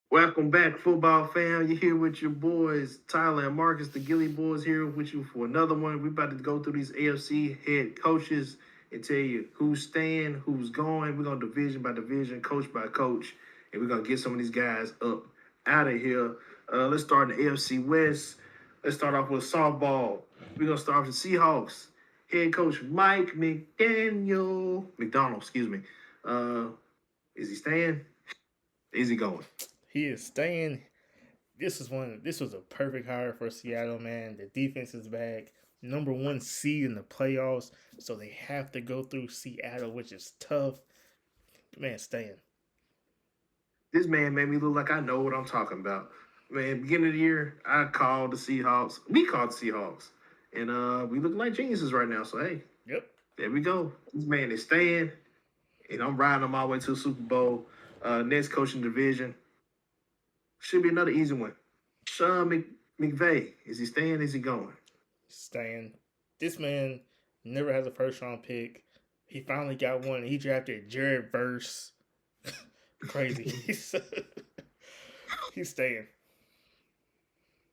Welcome back, football fam. You're here with your boys, Tyler and Marcus, the Gilly Boys, here with you for another one. We're about to go through these AFC head coaches and tell you who's staying, who's going. We're going to division by division, coach by coach, and we're going to get some of these guys up out of here. Let's start in the AFC West. Let's start off with softball. We're going to start with the Seahawks. Head coach Mike McDonald, excuse me. Is he staying? Is he going? He is staying. This was a perfect hire for Seattle, man. The defense is back. Number one seed in the playoffs, so they have to go through Seattle, which is tough. Man, staying. This man made me look like I know what I'm talking about. Man, beginning of the year, I called the Seahawks. We called the Seahawks. And we look like geniuses right now. So hey, Yep. there we go. This man is staying. And I'm riding on my way to the Super Bowl. Next coaching division. Should be another easy one. Sean McVay. Is he staying? Is he going? Staying. This man never has a first round pick. He finally got one. He drafted Jared Verse. Crazy. He's staying.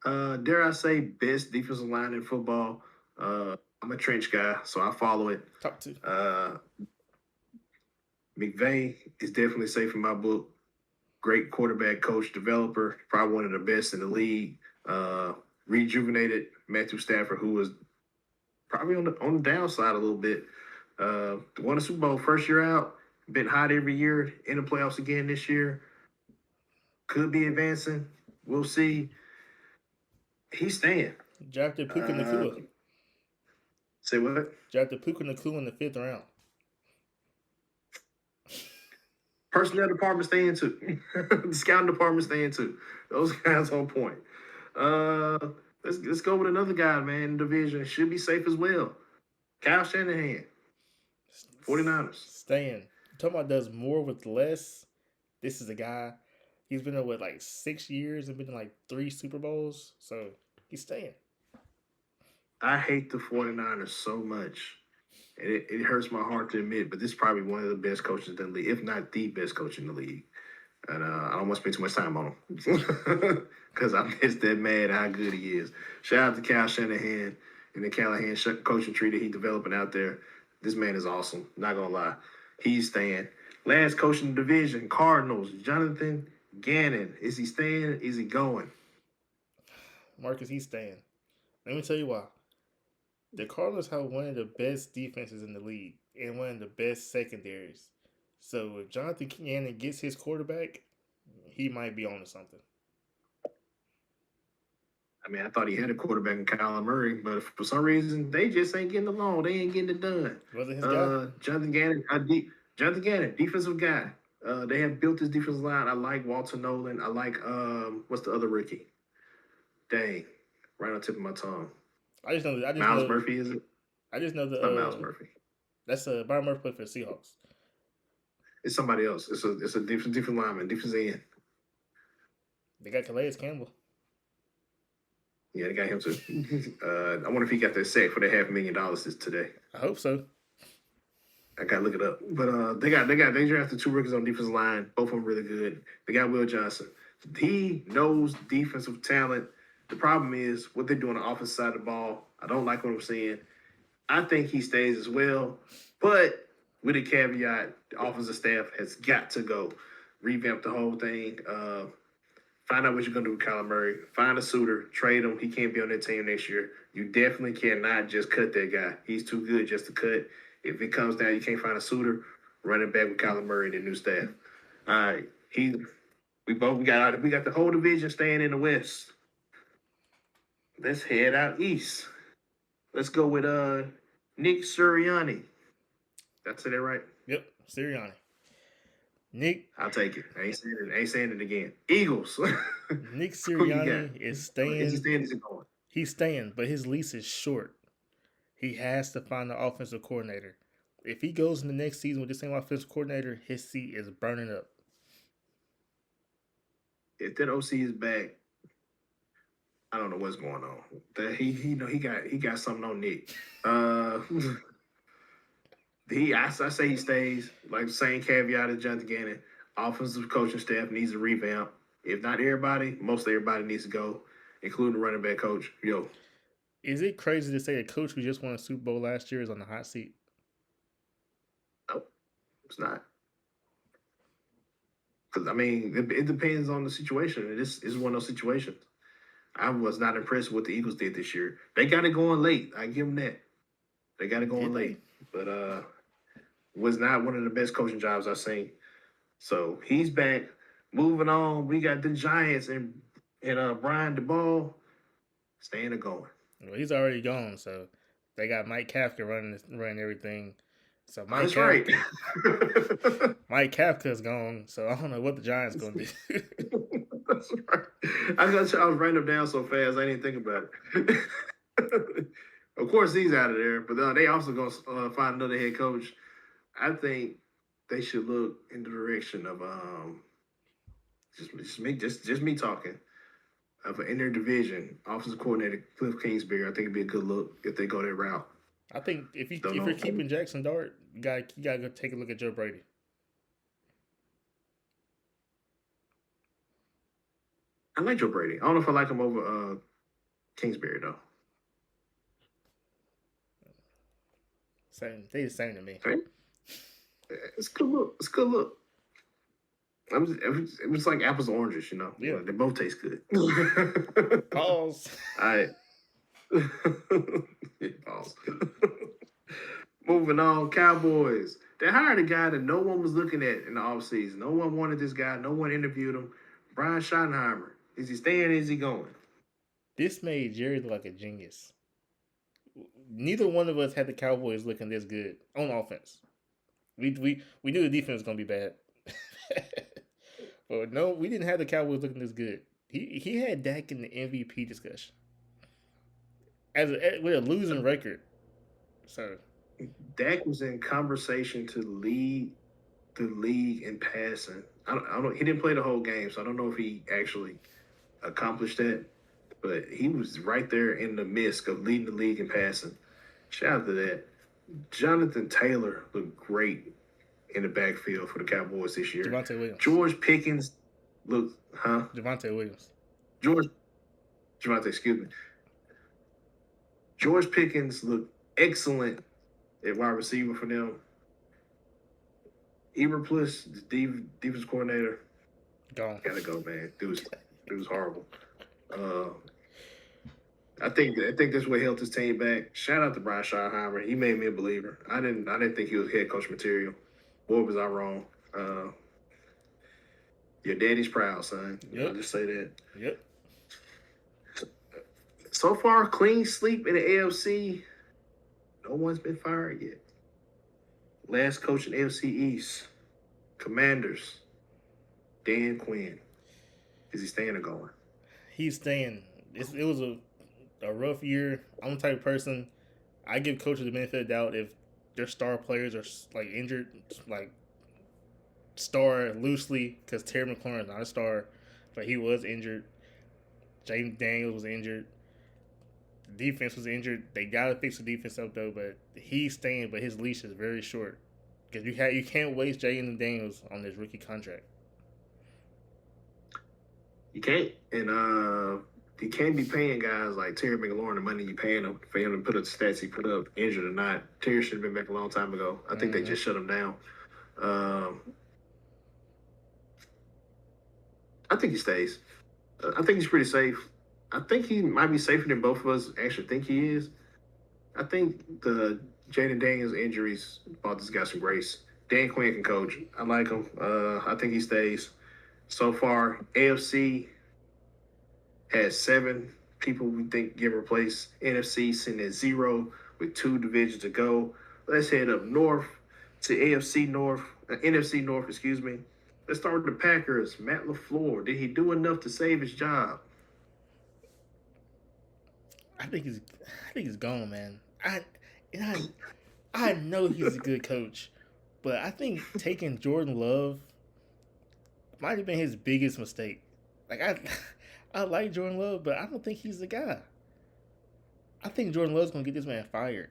Dare I say best defensive line in football? I'm a trench guy, so I follow it. Top two. McVay is definitely safe in my book. Great quarterback, coach, developer, probably one of the best in the league. Rejuvenated Matthew Stafford, who was probably on the downside a little bit. Won a Super Bowl first year out. Been hot every year in the playoffs again this year. Could be advancing. We'll see. He's staying. Drafted Puka Nakua. Say what? Drafted Puka Nakua in the 5th round. Personnel department staying too. The scouting department staying too. Those guys on point. Let's go with another guy, man, in the division. Should be safe as well. Kyle Shanahan, 49ers. Staying. Talking about does more with less. This is a guy. He's been there with like 6 years and been in like 3 Super Bowls. So he's staying. I hate the 49ers so much. And it hurts my heart to admit, but this is probably one of the best coaches in the league, if not the best coach in the league. And I don't want to spend too much time on him because I miss that man how good he is. Shout out to Kyle Shanahan and the Callahan coaching tree that he's developing out there. This man is awesome. Not gonna lie, he's staying. Last coach in the division, Cardinals, Jonathan Gannon. Is he staying? Is he going? Marcus, he's staying. Let me tell you why. The Cardinals have one of the best defenses in the league and one of the best secondaries. So if Jonathan Gannon gets his quarterback, he might be on to something. I mean, I thought he had a quarterback in Kyler Murray, but for some reason they just ain't getting along. They ain't getting it done. Wasn't his guy? Jonathan Gannon, defensive guy. They have built this defensive line. I like Walter Nolan. I like what's the other rookie? Dang, right on the tip of my tongue. Miles Murphy, is it? I just know Not Miles Murphy. That's Byron Murphy played for the Seahawks. It's somebody else. It's a different lineman, different end. They got Calais Campbell. Yeah, they got him too. I wonder if he got that sack for that $500,000 today. I hope so. I gotta look it up. But they drafted 2 rookies on defensive line, both of them really good. They got Will Johnson. He knows defensive talent. The problem is what they do on the offensive side of the ball. I don't like what I'm seeing. I think he stays as well, but with a caveat, the offensive staff has got to go revamp the whole thing. Find out what you're going to do with Kyler Murray. Find a suitor. Trade him. He can't be on that team next year. You definitely cannot just cut that guy. He's too good just to cut. If it comes down, you can't find a suitor. Run it back with Kyler Murray and the new staff. All right. We got the whole division staying in the West. Let's head out east. Let's go with Nick Sirianni. Did I say that right? Yep, Sirianni. Nick, I'll take it. I ain't saying it again. Eagles. Nick Sirianni is staying. Is he staying? Is he going? He's staying, but his lease is short. He has to find an offensive coordinator. If he goes in the next season with the same offensive coordinator, his seat is burning up. If that OC is back, I don't know what's going on. He got something on Nick. I say he stays. Like the same caveat as Jonathan Gannon. Offensive coaching staff needs a revamp. If not everybody, most everybody needs to go, including the running back coach. Yo, Is it crazy to say a coach who just won a Super Bowl last year is on the hot seat? no, it's not. Because I mean, it depends on the situation. This is one of those situations. I was not impressed with what the Eagles did this year. They got it going late. I give them that. They got it going Did they? late, but was not one of the best coaching jobs I've seen. So he's back. Moving on, we got the Giants and Brian DeBall staying or going. Well, he's already gone, so they got Mike Kafka running everything. So Oh, that's right. Mike Kafka's gone, so I don't know what the Giants gonna do. That's right. I was writing them down so fast I didn't think about it. Of course, he's out of there, but they also gonna find another head coach. I think they should look in the direction of just me talking of an interdivision offensive coordinator Cliff Kingsbury. I think it'd be a good look if they go that route. I think if you're keeping Jackson Dart, you gotta go take a look at Joe Brady. I like Joe Brady. I don't know if I like him over Kingsbury though. They the same to me. Okay. It's a good look. It's a good look. It was like apples and oranges, you know. Yeah. They both taste good. Pause. All right. Yeah, pause. Moving on, Cowboys. They hired a guy that no one was looking at in the offseason. No one wanted this guy. No one interviewed him. Brian Schottenheimer. Is he staying? Is he going? This made Jerry look like a genius. Neither one of us had the Cowboys looking this good on offense. We knew the defense was gonna be bad, but no, we didn't have the Cowboys looking this good. He had Dak in the MVP discussion with a losing record. So Dak was in conversation to lead the league in passing. I don't. He didn't play the whole game, so I don't know if he actually accomplished that. But he was right there in the midst of leading the league in passing. Shout out to that. Jonathan Taylor looked great in the backfield for the Cowboys this year. Javonte Williams. George Pickens looked, Javonte Williams. Javonte, excuse me. George Pickens looked excellent at wide receiver for them. Plus, the defense coordinator, Gone. gotta go, man. It was horrible. I think that's what held his team back. Shout out to Brian Schottenheimer. He made me a believer. I didn't think he was head coach material. Boy, was I wrong. Your daddy's proud, son. Yep. I'll just say that. Yep. So far, clean sleep in the AFC. No one's been fired yet. Last coach in AFC East. Commanders. Dan Quinn. Is he staying or going? He's staying. It was a rough year. I'm the type of person, I give coaches the benefit of the doubt if their star players are like injured, like star loosely, because Terry McLaurin is not a star, but he was injured. James Daniels was injured. The defense was injured. They gotta fix the defense up though, but he's staying. But his leash is very short because you can't waste Jaden Daniels on this rookie contract. You can't. And you can't be paying guys like Terry McLaurin the money you paying him for him to put up the stats he put up, injured or not. Terry should have been back a long time ago. I think they just shut him down. I think he stays. I think he's pretty safe. I think he might be safer than both of us actually think he is. I think the Jaden Daniels injuries brought this guy some grace. Dan Quinn can coach. I like him. I think he stays. So far, AFC has 7 people we think get replaced. NFC sitting at 0 with 2 divisions to go. Let's head up north to NFC North, excuse me. Let's start with the Packers. Matt LaFleur. Did he do enough to save his job? I think he's gone, man. I know he's a good coach, but I think taking Jordan Love might have been his biggest mistake. Like I like Jordan Love, but I don't think he's the guy. I think Jordan Love's gonna get this man fired.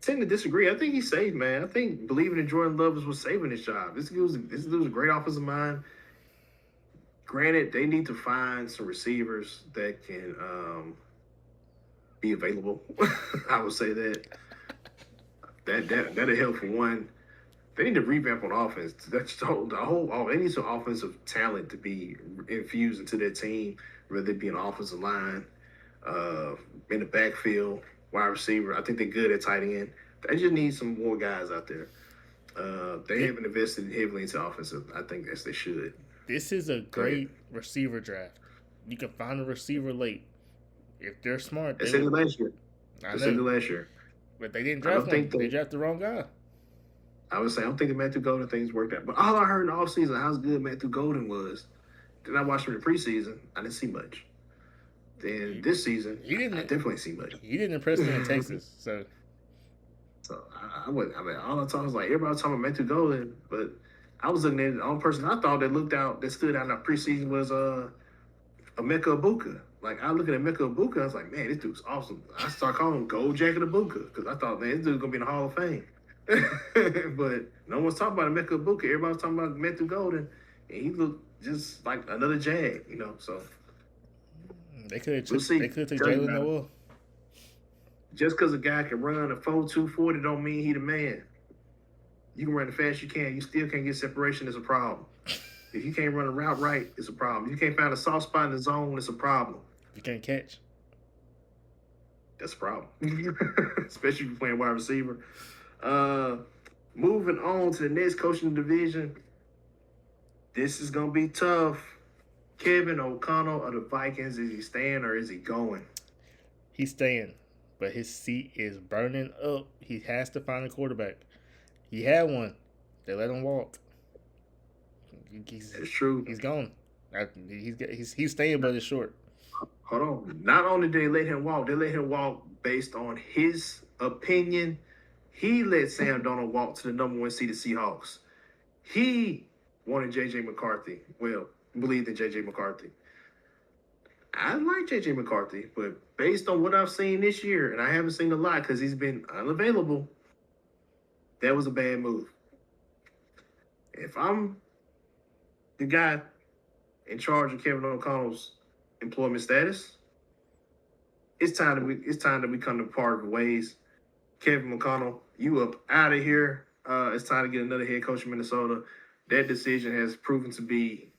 tend to disagree. I think he's safe, man. I think believing in Jordan Love is what's saving his job. This dude's a great offensive mind. Granted, they need to find some receivers that can be available. I would say that'll help for one. They need to revamp on offense. That's the whole. They need some offensive talent to be infused into their team, whether it be an offensive line, in the backfield, wide receiver. I think they're good at tight end. They just need some more guys out there. They haven't invested heavily into offensive. I think as they should. This is a great receiver draft. You can find a receiver late if they're smart. They said it last year. They said it last year, but they didn't draft him. They drafted the wrong guy. I would say I'm thinking Matthew Golden things worked out, but all I heard in the offseason how good Matthew Golden was. Then I watched him in the preseason. I didn't see much. Then this season, I definitely see much. He didn't impress me in Texas, so. So I mean, all I thought was like everybody was talking about Matthew Golden, but I was looking at it. The only person I thought that stood out in the preseason was Emeka Ibuka. Like I look at Emeka Ibuka, I was like, man, this dude's awesome. I start calling him Gold Jacket Ibuka because I thought, man, this dude's gonna be in the Hall of Fame. But no one's talking about Emeka Ibuka. Everybody was talking about Matthew Golden, and he looked just like another Jag, So they could have took Jalen Noel. Just because a guy can run a 4.2 40 don't mean he the man. You can run the fast you can. You still can't get separation. It's a problem. If you can't run a route right, it's a problem. If you can't find a soft spot in the zone, it's a problem. If you can't catch. That's a problem. Especially if you're playing wide receiver. Moving on to the next coaching division. This is going to be tough. Kevin O'Connell of the Vikings, is he staying or is he going? He's staying, but his seat is burning up. He has to find a quarterback. He had one. They let him walk. That's true. He's gone. He's staying, but it's short. Hold on. Not only did they let him walk based on his opinion. He let Sam Darnold walk to the number 1 seed, the Seahawks. He wanted J.J. McCarthy. Well, believed in J.J. McCarthy. I like J.J. McCarthy, but based on what I've seen this year, and I haven't seen a lot because he's been unavailable, that was a bad move. If I'm the guy in charge of Kevin O'Connell's employment status, it's time that we come to part of ways. Kevin O'Connell, you up out of here. It's time to get another head coach in Minnesota. That decision has proven to be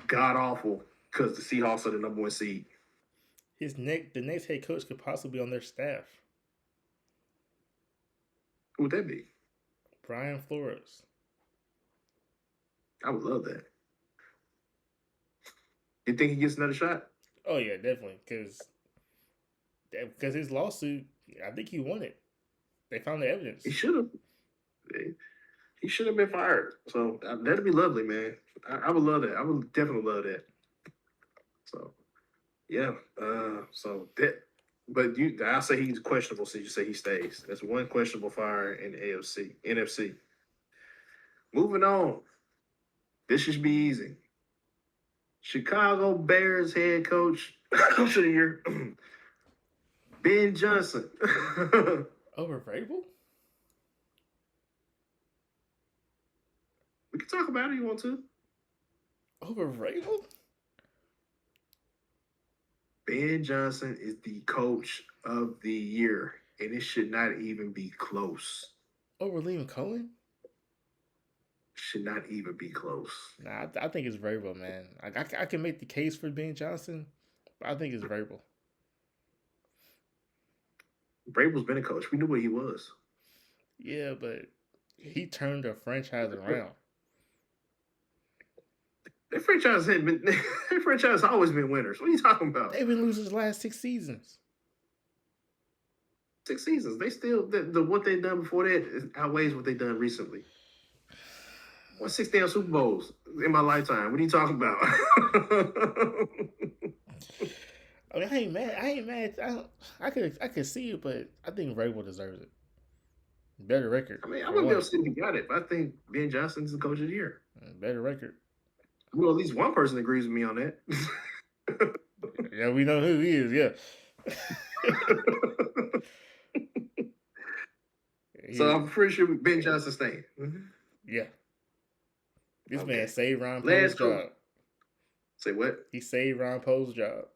god awful because the Seahawks are the number 1 seed. The next head coach could possibly be on their staff. Who would that be? Brian Flores. I would love that. You think he gets another shot? Oh yeah, definitely. Because his lawsuit, I think he won it. They found the evidence. He should have. He should have been fired. So that'd be lovely, man. I would love that. I would definitely love that. So, yeah. But I say he's questionable. So you say he stays. That's one questionable fire in the NFC. Moving on. This should be easy. Chicago Bears head coach of the year, Ben Johnson. Over Vrabel? We can talk about it if you want to. Over Vrabel? Ben Johnson is the coach of the year, and it should not even be close. Over Liam Cohen? Should not even be close. Nah, I think it's Vrabel, man. I can make the case for Ben Johnson, but I think it's Vrabel. Vrabel's been a coach. We knew what he was. Yeah, but he turned the franchise around. That franchise has always been winners. What are you talking about? They've been losers the last 6 seasons. 6 seasons. They still what they've done before that outweighs what they've done recently. Won 6 damn Super Bowls in my lifetime. What are you talking about? I mean, I ain't mad. I could see it, but I think Vrabel deserves it. Better record. I mean, I wouldn't be able to say he got it, but I think Ben Johnson's the coach of the year. Better record. Well, at least one person agrees with me on that. Yeah, we know who he is. Yeah. So I'm pretty sure Ben Johnson staying. Yeah. This Okay. man saved Ron Poe's Last coach. job. Say what? He saved Ron Poe's job.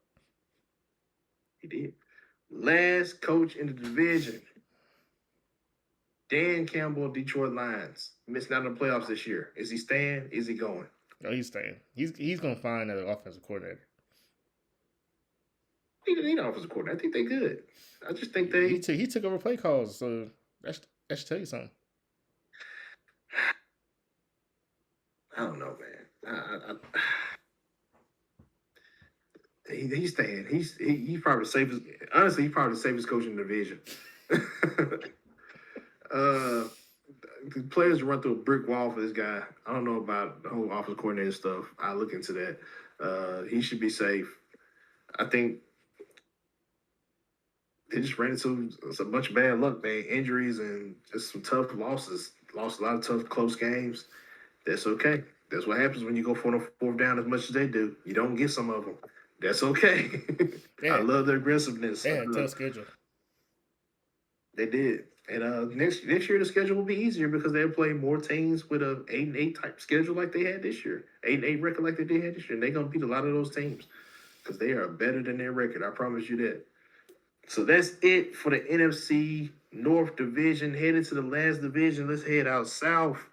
He did. Last coach in the division. Dan Campbell, Detroit Lions. Missing out on the playoffs this year. Is he staying? Is he going? No, he's staying. He's gonna find another offensive coordinator. He didn't need an offensive coordinator. I think they good. I just think they he took over play calls, so that should tell you something. I don't know, man. He's staying. He's probably the safest. Honestly, he's probably the safest coach in the division. The players run through a brick wall for this guy. I don't know about the whole offensive coordinator stuff. I'll look into that. He should be safe. I think they just ran into a bunch of bad luck, man. Injuries and just some tough losses. Lost a lot of tough, close games. That's okay. That's what happens when you go for the fourth down as much as they do. You don't get some of them. That's okay. I love their aggressiveness. They had a tough schedule. They did. And next year the schedule will be easier because they'll play more teams with a 8-8 type schedule like they had this year. 8-8 record like they did this year. And they're gonna beat a lot of those teams because they are better than their record. I promise you that. So that's it for the NFC North Division. Headed to the last division. Let's head out south.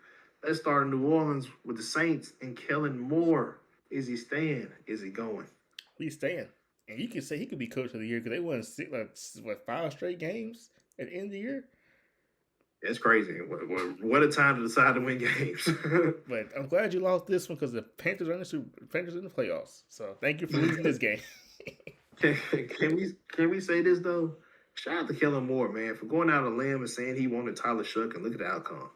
Let's start in New Orleans with the Saints and Kellen Moore. Is he staying? Is he going? He's staying. And you can say he could be coach of the year because they won 5 straight games at the end of the year. That's crazy. What a time to decide to win games. But I'm glad you lost this one because the Panthers are in the playoffs. So thank you for losing this game. Can we say this though? Shout out to Kellen Moore, man, for going out on a limb and saying he wanted Tyler Shuck, and look at the outcome.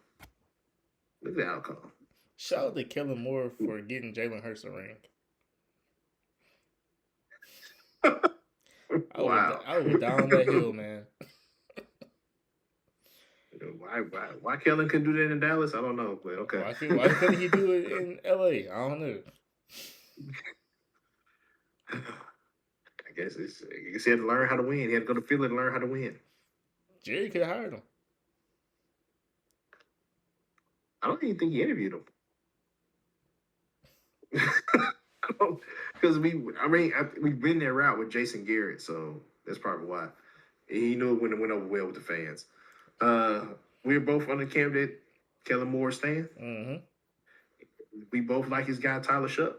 Look at the outcome. Shout out to Kellen Moore for getting Jalen Hurts a ring. I was down that hill, man. Why Kellen couldn't do that in Dallas? I don't know, but okay. Why couldn't he do it in LA? I don't know. I guess he had to learn how to win. He had to go to Philly to learn how to win. Jerry could have hired him. I don't even think he interviewed him. Because we've been that route with Jason Garrett, so that's probably why. He knew it went over well with the fans. We were both on the candidate Kellen Moore stand. Mm-hmm. We both like his guy Tyler Shuck.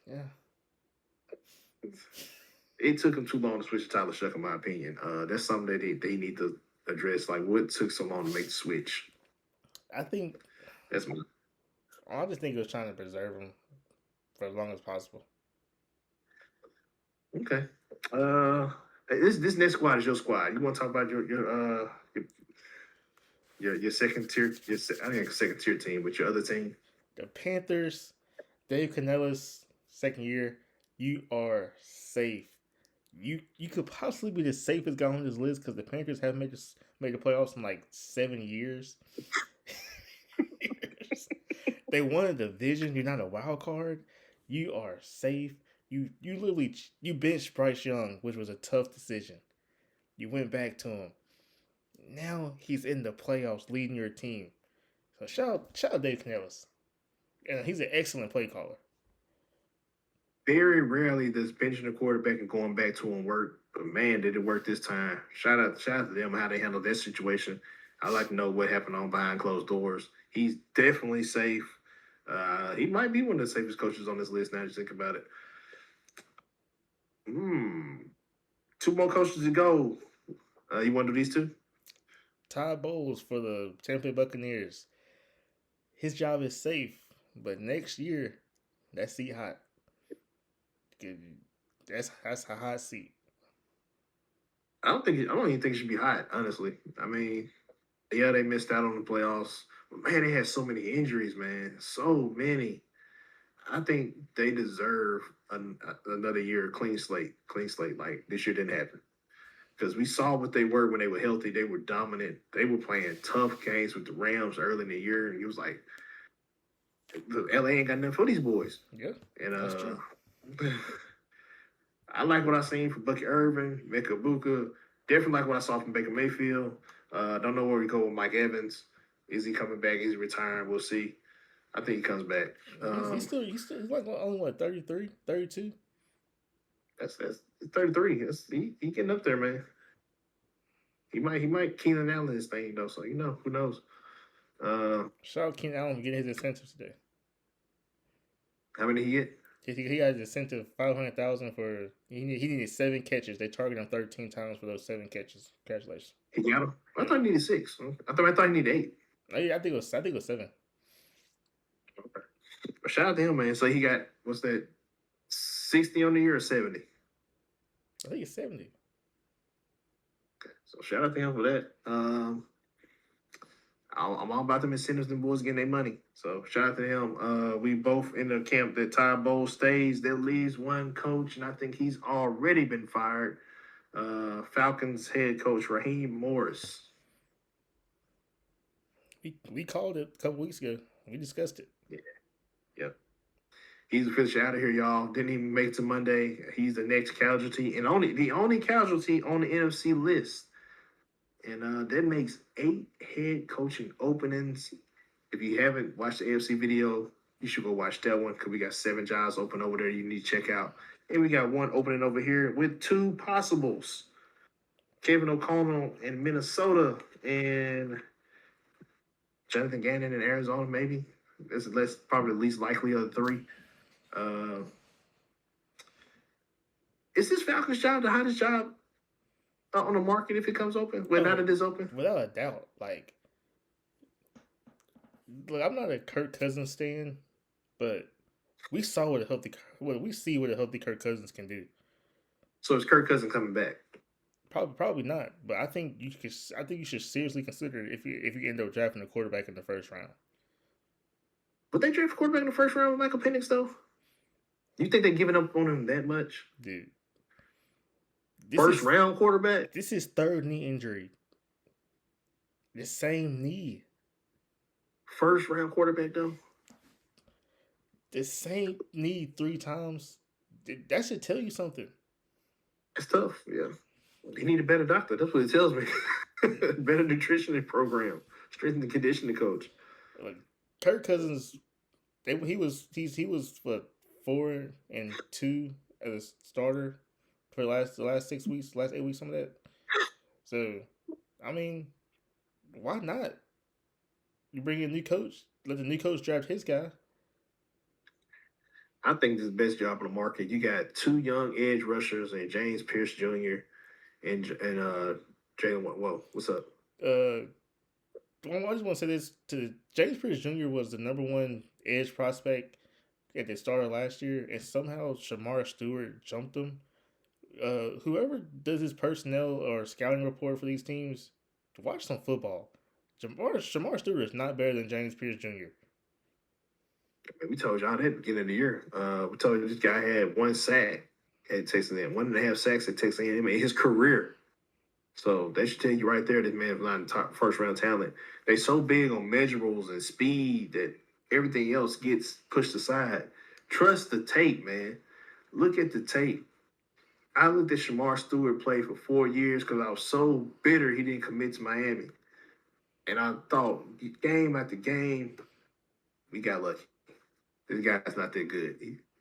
Yeah. It took him too long to switch to Tyler Shuck, in my opinion. That's something that they need to address. Like, what took so long to make the switch? I think that's my. I just think he was trying to preserve him for as long as possible. Okay. This next squad is your squad. You want to talk about your second tier? I think second tier team, but your other team. The Panthers, Dave Canellis, second year. You are safe. You could possibly be the safest guy on this list because the Panthers haven't made the playoffs in like 7 years. They won a division. You're not a wild card. You are safe. You literally benched Bryce Young, which was a tough decision. You went back to him. Now he's in the playoffs, leading your team. So shout out Dave Canellis, and he's an excellent play caller. Very rarely does benching a quarterback and going back to him work, but man, did it work this time. Shout out to them how they handled that situation. I'd like to know what happened on behind closed doors. He's definitely safe. He might be one of the safest coaches on this list now. Just think about it. 2 more coaches to go. You want to do these 2? Todd Bowles for the Tampa Bay Buccaneers. His job is safe, but next year, that seat hot. That's a hot seat. I don't even think it should be hot, honestly. I mean, yeah, they missed out on the playoffs. But man, they had so many injuries, man. So many. I think they deserve another year clean slate. Like this year didn't happen. Because we saw what they were when they were healthy. They were dominant. They were playing tough games with the Rams early in the year. And it was like, LA ain't got nothing for these boys. Yeah, and that's true. I like what I seen from Bucky Irvin, Mecca Buka. Definitely like what I saw from Baker Mayfield. Don't know where we go with Mike Evans. Is he coming back? Is he retiring? We'll see. I think he comes back. He's like only what 33, 32. That's 33. He getting up there, man. He might Keenan Allen this thing though. So who knows? Shout out Keenan Allen getting his incentives today. How many he get? He got his incentive $500,000 for he needed 7 catches. They targeted him 13 times for those 7 catches. Congratulations. He got him. I thought he needed 6. I thought he needed 8. I think it was 7. Okay. But shout out to him, man. So he got what's that? 60 on the year or 70? I think it's 70. Okay. So shout out to him for that. I'm all about them incentives, them boys getting their money. So shout out to him. We both in the camp that Todd Bowles stays. That leaves one coach, and I think he's already been fired. Falcons head coach Raheem Morris. We called it a couple weeks ago. We discussed it. Yeah. Yep. He's officially out of here, y'all. Didn't even make it to Monday. He's the next casualty, and the only casualty on the NFC list. And that makes 8 head coaching openings. If you haven't watched the AFC video, you should go watch that one because we got 7 jobs open over there you need to check out. And we got 1 opening over here with 2 possibles. Kevin O'Connell in Minnesota and Jonathan Gannon in Arizona, maybe. That's probably the least likely of the 3. Is this Falcons job the hottest job on the market if it comes open? Well, now that it's open? Without a doubt. Look, I'm not a Kirk Cousins stan, but we see what a healthy Kirk Cousins can do. So is Kirk Cousins coming back? Probably not, but I think you should seriously consider it if you end up drafting a quarterback in the first round. Would they draft a quarterback in the first round with Michael Penix though? You think they're giving up on him that much? Dude. First round quarterback? This is 3rd knee injury. The same knee. First round quarterback though? The same knee 3 times. That should tell you something. It's tough, yeah. He need a better doctor. That's what it tells me. Better nutrition program. Strength and conditioning coach. Like Kirk Cousins, he was what 4-2 as a starter for the last 6 weeks, last 8 weeks, some of that. So, I mean, why not? You bring in a new coach, let the new coach draft his guy. I think this is the best job on the market. You got 2 young edge rushers and James Pierce Jr. and Jalen. Whoa, what's up? I just want to say this to James Pierce Jr. was the number 1 edge prospect at the start of last year, and somehow Shamar Stewart jumped him. Whoever does his personnel or scouting report for these teams, watch some football. Shamar Stewart is not better than James Pierce Jr. We told y'all that at the beginning of the year. We told you this guy had 1 sack at Texas A&M, 1.5 sacks at Texas A&M in his career. So they should tell you right there, this man's not in top first round talent. They so big on measurables and speed that everything else gets pushed aside. Trust the tape, man. Look at the tape. I looked at Shamar Stewart play for 4 years because I was so bitter he didn't commit to Miami. And I thought, game after game, we got lucky. This guy's not that good.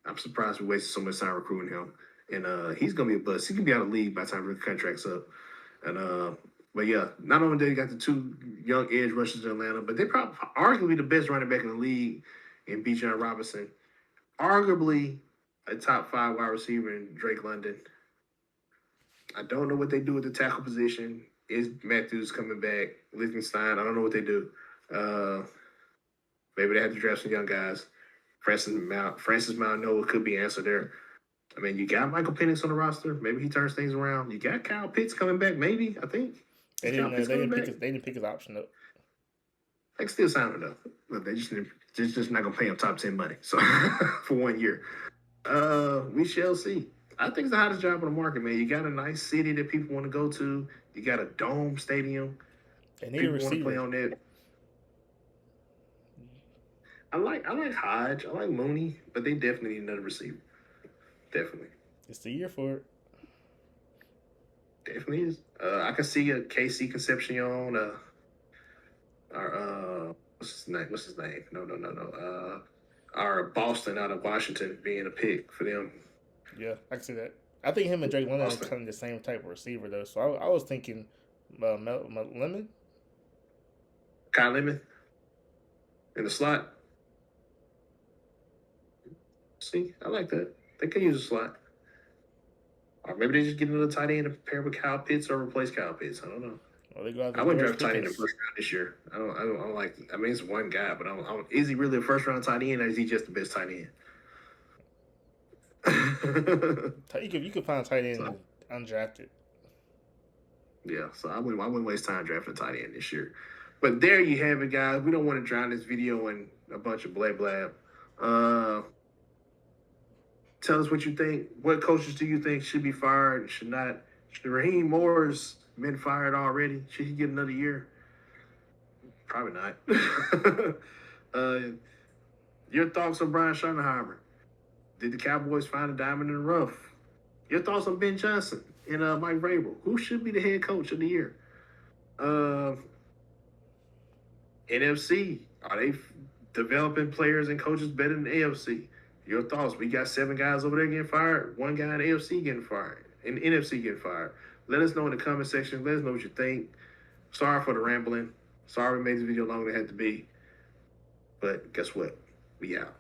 I'm surprised we wasted so much time recruiting him. And he's going to be a bust. He can be out of the league by the time the contract's up. And but yeah, not only did they got the 2 young edge rushers in Atlanta, but they probably arguably the best running back in the league in Bijan Robinson. Arguably a top 5 wide receiver in Drake London. I don't know what they do with the tackle position. Is Matthews coming back? Lichtenstein, I don't know what they do. Maybe they have to draft some young guys. Francis Mount Noah could be answered there. I mean, you got Michael Penix on the roster. Maybe he turns things around. You got Kyle Pitts coming back. Maybe, I think. They didn't pick his option up. They can still sign him though, but they just not gonna pay him top 10 money. So for 1 year, we shall see. I think it's the hottest job on the market, man. You got a nice city that people want to go to. You got a dome stadium. They need people a receiver. Want to play on that. I like Hodge. I like Mooney, but they definitely need another receiver. Definitely. It's the year for it. Definitely is. I can see a KC Concepcion. What's his name? What's his name? No. Our Boston out of Washington being a pick for them. Yeah, I can see that. I think him and Drake London are Boston. kind of the same type of receiver though. So I was thinking, Lemon. Kyle Lemon in the slot. See, I like that. They can use a slot. Or maybe they just get another tight end to pair with Kyle Pitts or replace Kyle Pitts. I don't know. Or they go out I wouldn't George draft tight end in the Pickens. first round this year. I don't like. I mean, it's one guy, but is he really a first round tight end, or is he just the best tight end? You could find a tight end undrafted. Yeah, so I wouldn't waste time drafting a tight end this year. But there you have it, guys. We don't want to drown this video in a bunch of blab blab. Tell us what you think. What coaches do you think should be fired and should not? Should Raheem Moore's been fired already? Should he get another year? Probably not. Your thoughts on Brian Schottenheimer? Did the Cowboys find a diamond in the rough? Your thoughts on Ben Johnson and Mike Vrabel? Who should be the head coach of the year? NFC, are they developing players and coaches better than the AFC? Your thoughts? We got 7 guys over there getting fired, 1 guy in the AFC getting fired, and NFC getting fired. Let us know in the comment section. Let us know what you think. Sorry for the rambling. Sorry we made this video longer than it had to be. But guess what? We out.